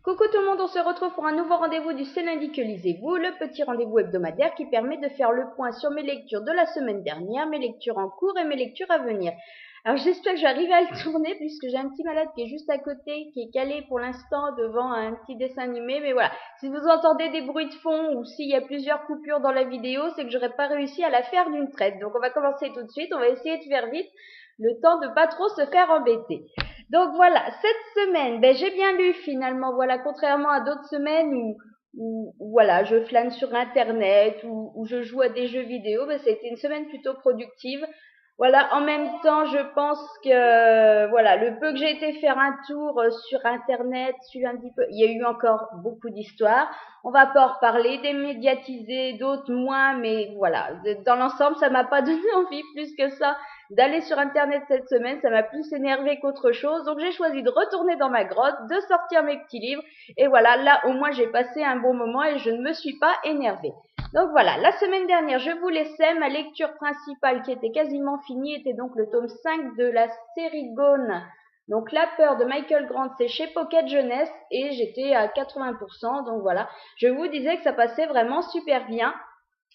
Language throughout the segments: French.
Coucou tout le monde, on se retrouve pour un nouveau rendez-vous du C'est lundi que lisez-vous, le petit rendez-vous hebdomadaire qui permet de faire le point sur mes lectures de la semaine dernière, mes lectures en cours et mes lectures à venir. Alors j'espère que j'arrive à le tourner puisque j'ai un petit malade qui est juste à côté, qui est calé pour l'instant devant un petit dessin animé, mais voilà. Si vous entendez des bruits de fond ou s'il y a plusieurs coupures dans la vidéo, c'est que j'aurais pas réussi à la faire d'une traite. Donc on va commencer tout de suite, on va essayer de faire vite, le temps de pas trop se faire embêter. Donc voilà, cette semaine, j'ai bien lu finalement, voilà, contrairement à d'autres semaines où voilà, je flâne sur internet, où je joue à des jeux vidéo, ça a été une semaine plutôt productive. Voilà, en même temps, je pense que voilà, le peu que j'ai été faire un tour sur internet, suivre un petit peu, il y a eu encore beaucoup d'histoires. On va pas en reparler, des médiatisés, d'autres moins, mais voilà, dans l'ensemble, ça m'a pas donné envie plus que ça d'aller sur internet cette semaine, ça m'a plus énervé qu'autre chose, donc j'ai choisi de retourner dans ma grotte, de sortir mes petits livres, et voilà, là au moins j'ai passé un bon moment et je ne me suis pas énervée. Donc voilà, la semaine dernière je vous laissais, ma lecture principale qui était quasiment finie était donc le tome 5 de la série Gone. Donc La peur de Michael Grant, c'est chez Pocket Jeunesse et j'étais à 80%, donc voilà, je vous disais que ça passait vraiment super bien.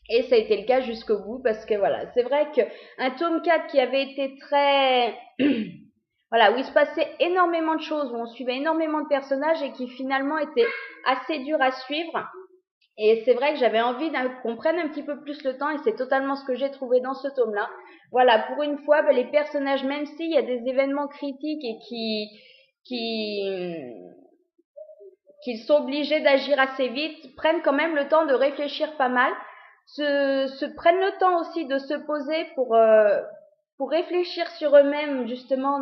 Et ça a été le cas jusqu'au bout parce que voilà, c'est vrai qu'un tome 4 qui avait été très voilà, où il se passait énormément de choses, où on suivait énormément de personnages et qui finalement était assez dur à suivre. Et c'est vrai que j'avais envie qu'on prenne un petit peu plus le temps et c'est totalement ce que j'ai trouvé dans ce tome-là. Voilà, pour une fois, les personnages, même s'il y a des événements critiques et qu'ils sont obligés d'agir assez vite, prennent quand même le temps de réfléchir pas mal, prennent le temps aussi de se poser pour réfléchir sur eux-mêmes, justement,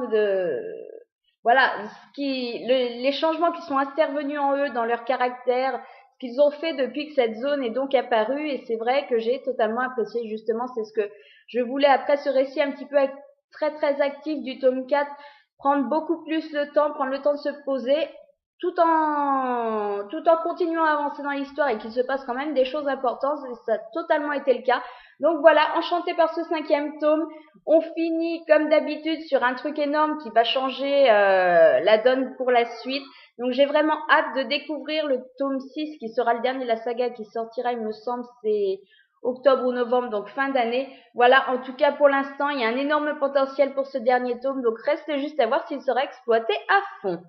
voilà, les changements qui sont intervenus en eux, dans leur caractère, ce qu'ils ont fait depuis que cette zone est donc apparue, et c'est vrai que j'ai totalement apprécié, justement, c'est ce que je voulais après ce récit un petit peu très très actif du tome 4, prendre beaucoup plus le temps, prendre le temps de se poser, tout en continuant à avancer dans l'histoire et qu'il se passe quand même des choses importantes, et ça a totalement été le cas. Donc voilà, enchantée par ce 5e tome. On finit comme d'habitude sur un truc énorme qui va changer la donne pour la suite. Donc j'ai vraiment hâte de découvrir le tome 6 qui sera le dernier de la saga qui sortira, il me semble, c'est octobre ou novembre, donc fin d'année. Voilà, en tout cas pour l'instant, il y a un énorme potentiel pour ce dernier tome, donc reste juste à voir s'il sera exploité à fond.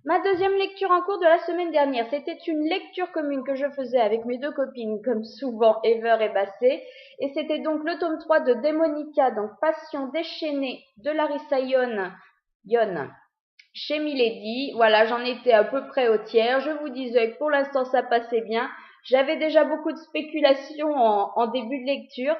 Ma deuxième lecture en cours de la semaine dernière, c'était une lecture commune que je faisais avec mes deux copines, comme souvent Ever et Bassé, et c'était donc le tome 3 de Démonica, donc Passion déchaînée de Larissa Yon, chez Milady. Voilà, j'en étais à peu près au tiers. Je vous disais que pour l'instant ça passait bien. J'avais déjà beaucoup de spéculations en début de lecture.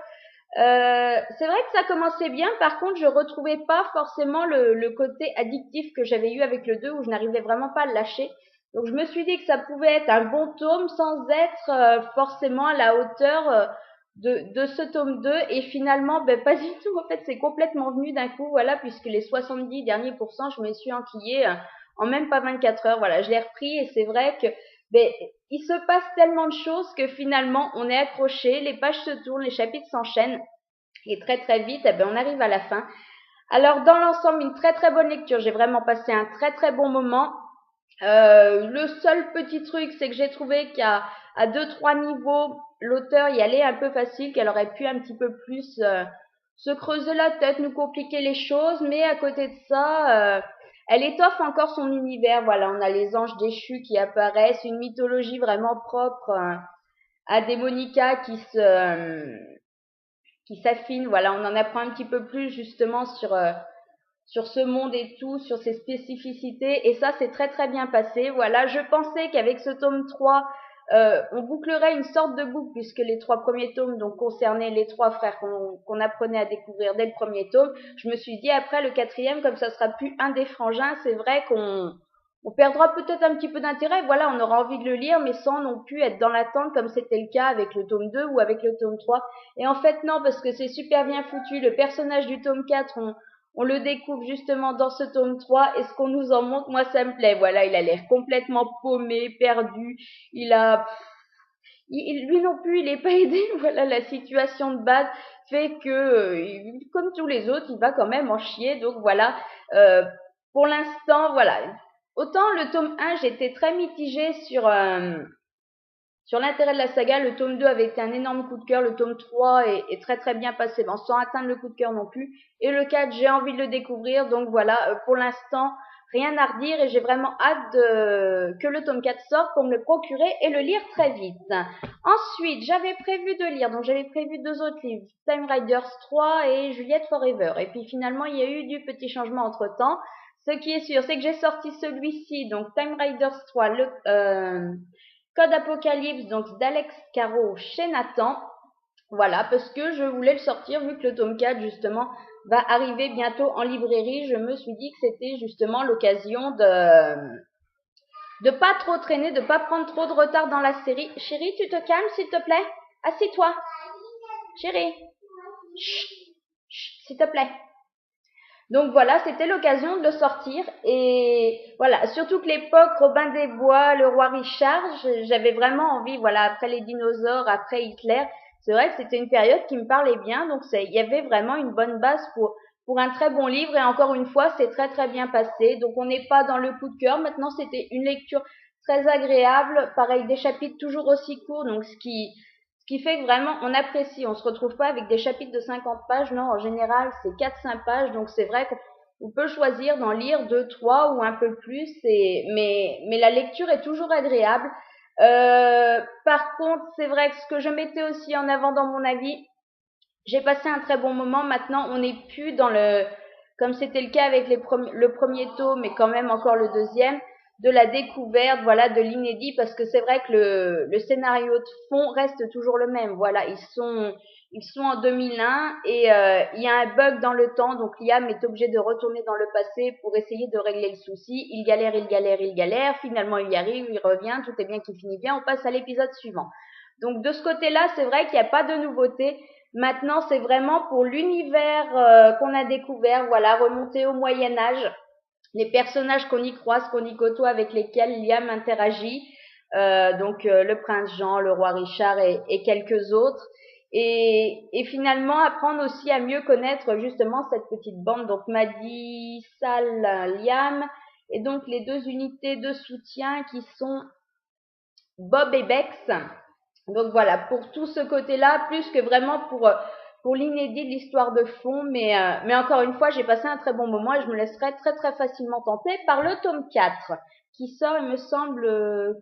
C'est vrai que ça commençait bien, par contre je retrouvais pas forcément le côté addictif que j'avais eu avec le 2 où je n'arrivais vraiment pas à le lâcher. Donc je me suis dit que ça pouvait être un bon tome sans être forcément à la hauteur de ce tome 2 et finalement pas du tout, en fait c'est complètement venu d'un coup, voilà, puisque les 70 derniers pourcents je me suis enquillée en même pas 24 heures, voilà, je l'ai repris et c'est vrai que il se passe tellement de choses que finalement on est accroché, les pages se tournent, les chapitres s'enchaînent et très très vite, on arrive à la fin. Alors dans l'ensemble, une très très bonne lecture, j'ai vraiment passé un très très bon moment. Le seul petit truc, c'est que j'ai trouvé qu'à 2-3 niveaux, l'auteur y allait un peu facile, qu'elle aurait pu un petit peu plus se creuser la tête, nous compliquer les choses, mais à côté de ça, elle étoffe encore son univers. Voilà, on a les anges déchus qui apparaissent, une mythologie vraiment propre à Démonica qui s'affine. Voilà, on en apprend un petit peu plus justement sur ce monde et tout, sur ses spécificités, et ça c'est très très bien passé. Voilà, je pensais qu'avec ce tome 3, on bouclerait une sorte de boucle, puisque les 3 premiers tomes donc concernaient les 3 frères qu'on apprenait à découvrir dès le premier tome. Je me suis dit après le 4e, comme ça sera plus un des frangins, c'est vrai qu'on perdra peut-être un petit peu d'intérêt. Voilà, on aura envie de le lire, mais sans non plus être dans l'attente comme c'était le cas avec le tome 2 ou avec le tome 3. Et en fait non, parce que c'est super bien foutu. Le personnage du tome 4, on le découvre justement dans ce tome 3 et ce qu'on nous en montre, moi ça me plaît. Voilà, il a l'air complètement paumé, perdu. Lui non plus, il est pas aidé. Voilà, la situation de base fait que, comme tous les autres, il va quand même en chier. Donc voilà, pour l'instant, voilà. autant le tome 1, j'étais très mitigée sur l'intérêt de la saga. Le tome 2 avait été un énorme coup de cœur. Le tome 3 est très très bien passé, bon, sans atteindre le coup de cœur non plus. Et le 4, j'ai envie de le découvrir. Donc voilà, pour l'instant, rien à redire. Et j'ai vraiment hâte que le tome 4 sorte pour me le procurer et le lire très vite. Ensuite, j'avais prévu de lire, donc j'avais prévu 2 autres livres, Time Riders 3 et Juliette Forever. Et puis finalement, il y a eu du petit changement entre-temps. Ce qui est sûr, c'est que j'ai sorti celui-ci, donc Time Riders 3, Code Apocalypse, donc d'Alex Caro chez Nathan. Voilà, parce que je voulais le sortir, vu que le tome 4, justement, va arriver bientôt en librairie. Je me suis dit que c'était justement l'occasion de pas trop traîner, de pas prendre trop de retard dans la série. Chérie, tu te calmes, s'il te plaît? Assis-toi. Chérie. Chut, chut, s'il te plaît. Donc voilà, c'était l'occasion de le sortir. Et voilà, surtout que l'époque Robin des Bois, le roi Richard, j'avais vraiment envie, voilà, après les dinosaures, après Hitler, c'est vrai que c'était une période qui me parlait bien. Donc il y avait vraiment une bonne base pour un très bon livre. Et encore une fois, c'est très très bien passé. Donc on n'est pas dans le coup de cœur. Maintenant, c'était une lecture très agréable. Pareil, des chapitres toujours aussi courts. Donc ce qui fait que vraiment on apprécie, on se retrouve pas avec des chapitres de 50 pages, non, en général c'est 4-5 pages, donc c'est vrai qu'on peut choisir d'en lire 2, 3 ou un peu plus, mais la lecture est toujours agréable. Par contre, c'est vrai que ce que je mettais aussi en avant dans mon avis, j'ai passé un très bon moment. Maintenant, on n'est plus dans comme c'était le cas avec le premier tome, mais quand même encore le deuxième, de la découverte, voilà, de l'inédit, parce que c'est vrai que le scénario de fond reste toujours le même. Voilà, ils sont en 2001 et il y a un bug dans le temps, donc Liam est obligé de retourner dans le passé pour essayer de régler le souci. Il galère, il galère, il galère. Finalement, il y arrive, il revient, tout est bien qui finit bien. On passe à l'épisode suivant. Donc de ce côté-là, c'est vrai qu'il n'y a pas de nouveauté. Maintenant, c'est vraiment pour l'univers qu'on a découvert, voilà, remonter au Moyen-Âge, les personnages qu'on y croise, qu'on y côtoie, avec lesquels Liam interagit, donc le prince Jean, le roi Richard et quelques autres. Et finalement, apprendre aussi à mieux connaître justement cette petite bande, donc Maddie, Sal, Liam, et donc les 2 unités de soutien qui sont Bob et Bex. Donc voilà, pour tout ce côté-là, plus que vraiment pour l'inédit de l'histoire de fond, mais encore une fois, j'ai passé un très bon moment et je me laisserai très très facilement tenter par le tome 4, qui sort, il me semble,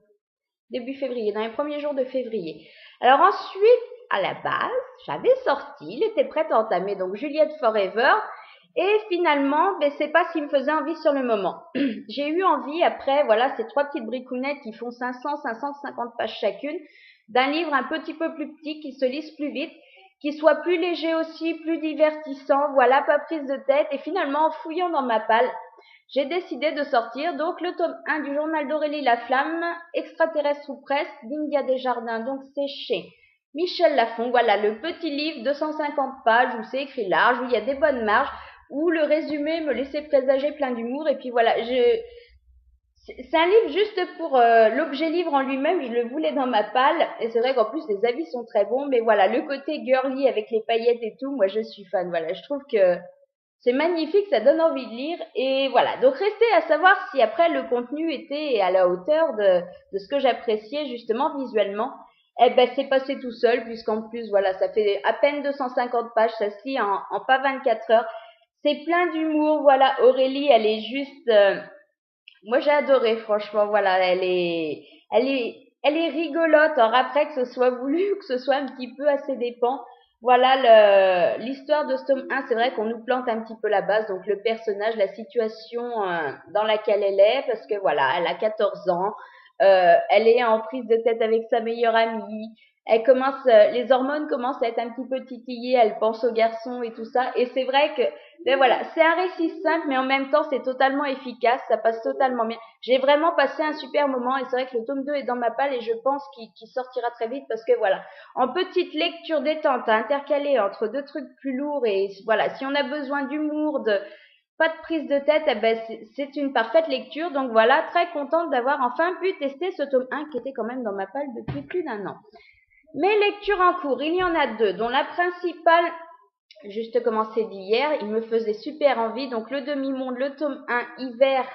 début février, dans les premiers jours de février. Alors ensuite, à la base, j'avais sorti, il était prêt à entamer, donc Juliette Forever, et finalement, ben, c'est pas ce qui me faisait envie sur le moment. J'ai eu envie, après, voilà, ces 3 petites bricounettes qui font 500-550 pages chacune, d'un livre un petit peu plus petit, qui se lise plus vite, qui soit plus léger aussi, plus divertissant, voilà, pas prise de tête. Et finalement, en fouillant dans ma palle, j'ai décidé de sortir donc le tome 1 du journal d'Aurélie La Flamme, Extraterrestre ou presque, d'India Desjardins, donc c'est chez Michel Lafon. Voilà, le petit livre, 250 pages, où c'est écrit large, où il y a des bonnes marges, où le résumé me laissait présager plein d'humour. Et puis voilà, c'est un livre juste pour l'objet livre en lui-même, je le voulais dans ma palle, et c'est vrai qu'en plus les avis sont très bons, mais voilà, le côté girly avec les paillettes et tout, moi je suis fan, voilà, je trouve que c'est magnifique, ça donne envie de lire, et voilà, donc restait à savoir si après le contenu était à la hauteur de ce que j'appréciais justement visuellement. Eh ben c'est passé tout seul, puisqu'en plus voilà, ça fait à peine 250 pages, ça se lit en pas 24 heures, c'est plein d'humour, voilà, Aurélie elle est juste... moi, j'ai adoré, franchement, voilà, elle est rigolote. Alors après, que ce soit voulu ou que ce soit un petit peu à ses dépens. Voilà, l'histoire de ce tome 1, c'est vrai qu'on nous plante un petit peu la base, donc le personnage, la situation dans laquelle elle est, parce que voilà, elle a 14 ans, elle est en prise de tête avec sa meilleure amie, les hormones commencent à être un petit peu titillées, elle pense aux garçons et tout ça, et c'est vrai que mais voilà, c'est un récit simple, mais en même temps, c'est totalement efficace, ça passe totalement bien. J'ai vraiment passé un super moment, et c'est vrai que le tome 2 est dans ma palle, et je pense qu'il sortira très vite, parce que voilà, en petite lecture détente, à intercaler entre 2 trucs plus lourds, et voilà, si on a besoin d'humour, pas de prise de tête, eh ben c'est une parfaite lecture. Donc voilà, très contente d'avoir enfin pu tester ce tome 1 qui était quand même dans ma palle depuis plus d'1 an. Mes lectures en cours, il y en a 2, dont la principale, juste commencé d'hier, il me faisait super envie. Donc le demi-monde, le tome 1, hiver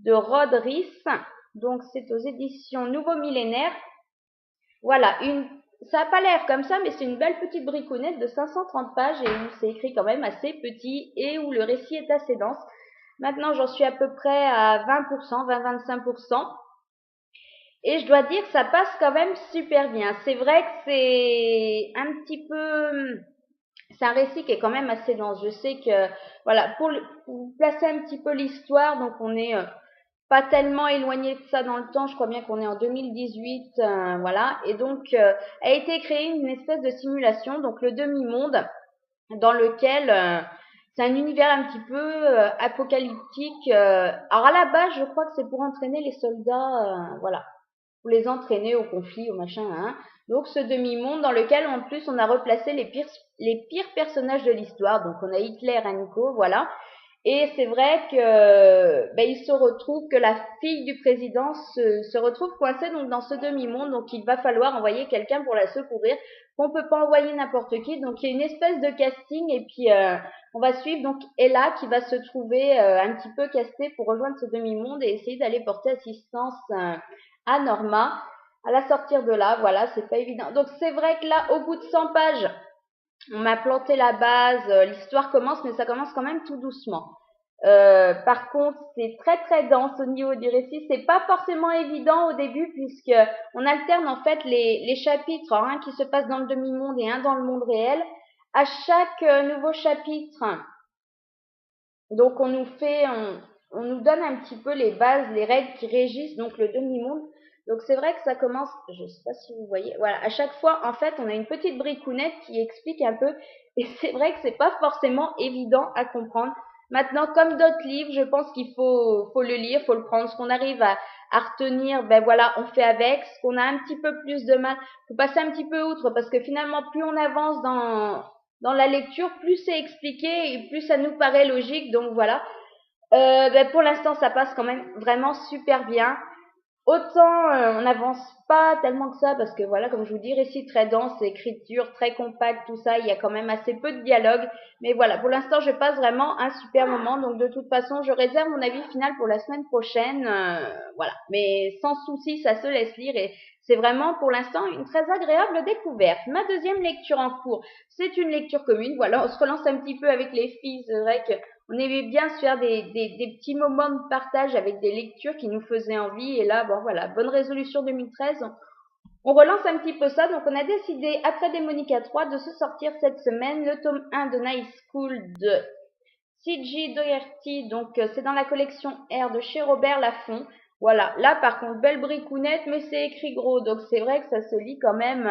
de Rod Rees. Donc c'est aux éditions Nouveau Millénaire. Voilà, ça n'a pas l'air comme ça, mais c'est une belle petite bricounette de 530 pages et où c'est écrit quand même assez petit et où le récit est assez dense. Maintenant, j'en suis à peu près à 20%, 20-25%. Et je dois dire que ça passe quand même super bien. C'est vrai que c'est un petit peu... C'est un récit qui est quand même assez dense. Je sais que, voilà, pour placer un petit peu l'histoire, donc on est pas tellement éloigné de ça dans le temps. Je crois bien qu'on est en 2018, voilà. Et donc, a été créée une espèce de simulation, donc le demi-monde, dans lequel c'est un univers un petit peu apocalyptique. Alors à la base, je crois que c'est pour entraîner les soldats, voilà, pour les entraîner au conflit, au machin, hein. Donc ce demi-monde dans lequel en plus on a replacé les pires personnages de l'histoire. Donc on a Hitler et Nico, voilà. Et c'est vrai que il se retrouve que la fille du président se retrouve coincée donc dans ce demi-monde, donc il va falloir envoyer quelqu'un pour la secourir, qu'on peut pas envoyer n'importe qui. Donc il y a une espèce de casting et puis on va suivre donc Ella qui va se trouver un petit peu castée pour rejoindre ce demi-monde et essayer d'aller porter assistance à Norma. À la sortir de là, voilà, c'est pas évident. Donc c'est vrai que là, au bout de 100 pages, on m'a planté la base, l'histoire commence, mais ça commence quand même tout doucement. Par contre, c'est très très dense au niveau du récit. C'est pas forcément évident au début puisque on alterne en fait les chapitres, un qui se passe dans le demi-monde et un dans le monde réel. À chaque nouveau chapitre, donc on nous donne un petit peu les bases, les règles qui régissent donc le demi-monde. Donc c'est vrai que ça commence, je sais pas si vous voyez, voilà, à chaque fois en fait on a une petite bricounette qui explique un peu et c'est vrai que c'est pas forcément évident à comprendre. Maintenant comme d'autres livres, je pense qu'il faut le lire, faut le prendre. Ce qu'on arrive à retenir, ben voilà, on fait avec. Ce qu'on a un petit peu plus de mal, faut passer un petit peu outre parce que finalement plus on avance dans la lecture, plus c'est expliqué et plus ça nous paraît logique. Donc voilà. Pour l'instant, ça passe quand même vraiment super bien. Autant on n'avance pas tellement que ça parce que voilà, comme je vous dis, récit très dense, écriture très compacte, tout ça, il y a quand même assez peu de dialogue. Mais voilà, pour l'instant, je passe vraiment un super moment. Donc de toute façon, je réserve mon avis final pour la semaine prochaine. Voilà, mais sans souci, ça se laisse lire et c'est vraiment pour l'instant une très agréable découverte. Ma deuxième lecture en cours, c'est une lecture commune. Voilà, on se relance un petit peu avec les filles. C'est vrai que on aimait bien se faire des petits moments de partage avec des lectures qui nous faisaient envie. Et là, bon voilà, bonne résolution 2013. On relance un petit peu ça. Donc on a décidé, après Démonica 3, de se sortir cette semaine le tome 1 de Night School de C.J. Doherty. Donc c'est dans la collection R de chez Robert Laffont. Voilà, là par contre, belle bricounette, mais c'est écrit gros. Donc c'est vrai que ça se lit quand même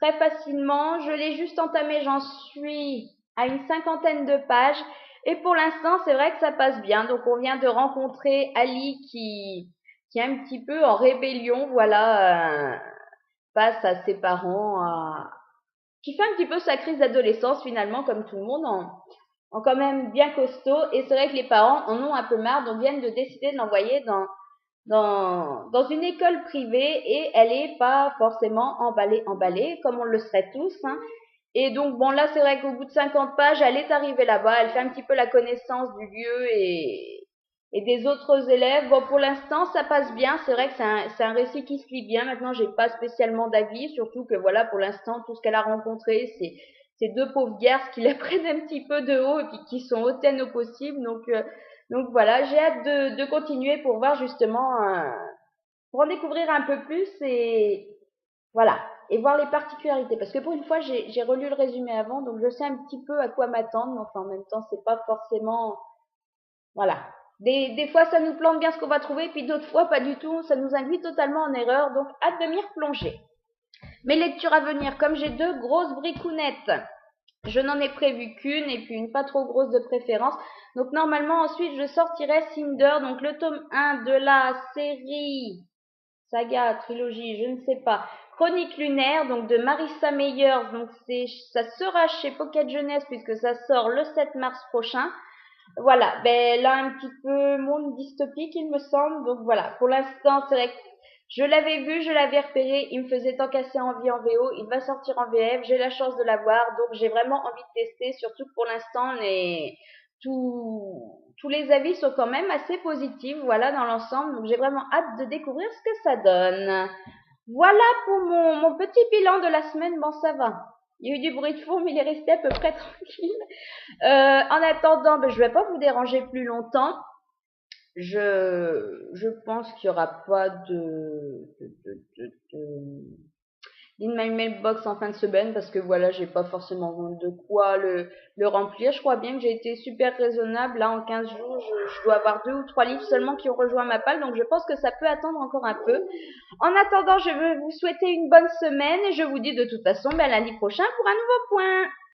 très facilement. Je l'ai juste entamé, j'en suis à une 50aine de pages. Et pour l'instant, c'est vrai que ça passe bien. Donc, on vient de rencontrer Ali qui est un petit peu en rébellion, voilà, face à ses parents, qui fait un petit peu sa crise d'adolescence finalement, comme tout le monde, en quand même bien costaud. Et c'est vrai que les parents en ont un peu marre, donc viennent de décider de l'envoyer dans une école privée et elle est pas forcément emballée comme on le serait tous, hein. Et donc bon là c'est vrai qu'au bout de 50 pages elle est arrivée là-bas, elle fait un petit peu la connaissance du lieu et des autres élèves. Bon pour l'instant ça passe bien, c'est vrai que c'est un récit qui se lit bien. Maintenant j'ai pas spécialement d'avis, surtout que voilà pour l'instant tout ce qu'elle a rencontré c'est ces deux pauvres garces qui la prennent un petit peu de haut et puis qui sont hautaines au possible. Donc voilà, j'ai hâte de continuer pour voir justement, pour en découvrir un peu plus et voilà, et voir les particularités. Parce que pour une fois, j'ai relu le résumé avant, donc je sais un petit peu à quoi m'attendre, mais enfin en même temps, c'est pas forcément, voilà. Des fois, ça nous plante bien ce qu'on va trouver, puis d'autres fois, pas du tout, ça nous induit totalement en erreur, donc hâte de m'y replonger. Mes lectures à venir, comme j'ai deux grosses bricounettes, je n'en ai prévu qu'une et puis une pas trop grosse de préférence. Donc normalement ensuite je sortirai Cinder, donc le tome 1 de la série, saga, trilogie, je ne sais pas, Chronique lunaire, donc de Marissa Meyers. Donc ça sera chez Pocket Jeunesse puisque ça sort le 7 mars prochain. Voilà, ben là un petit peu monde dystopique il me semble. Donc voilà, pour l'instant c'est vrai que je l'avais vu, je l'avais repéré, il me faisait tant casser envie en VO, il va sortir en VF, j'ai la chance de l'avoir, donc j'ai vraiment envie de tester, surtout que pour l'instant tous les avis sont quand même assez positifs, voilà, dans l'ensemble. Donc, j'ai vraiment hâte de découvrir ce que ça donne. Voilà pour mon petit bilan de la semaine. Bon, ça va. Il y a eu du bruit de fond, mais il est resté à peu près tranquille. En attendant, ben, je vais pas vous déranger plus longtemps. Je pense qu'il y aura pas in my mailbox en fin de semaine parce que voilà, j'ai pas forcément de quoi le remplir. Je crois bien que j'ai été super raisonnable. Là, en 15 jours, je dois avoir 2 ou 3 livres seulement qui ont rejoint ma palle. Donc, je pense que ça peut attendre encore un peu. En attendant, je veux vous souhaiter une bonne semaine et je vous dis de toute façon, ben, lundi prochain pour un nouveau point.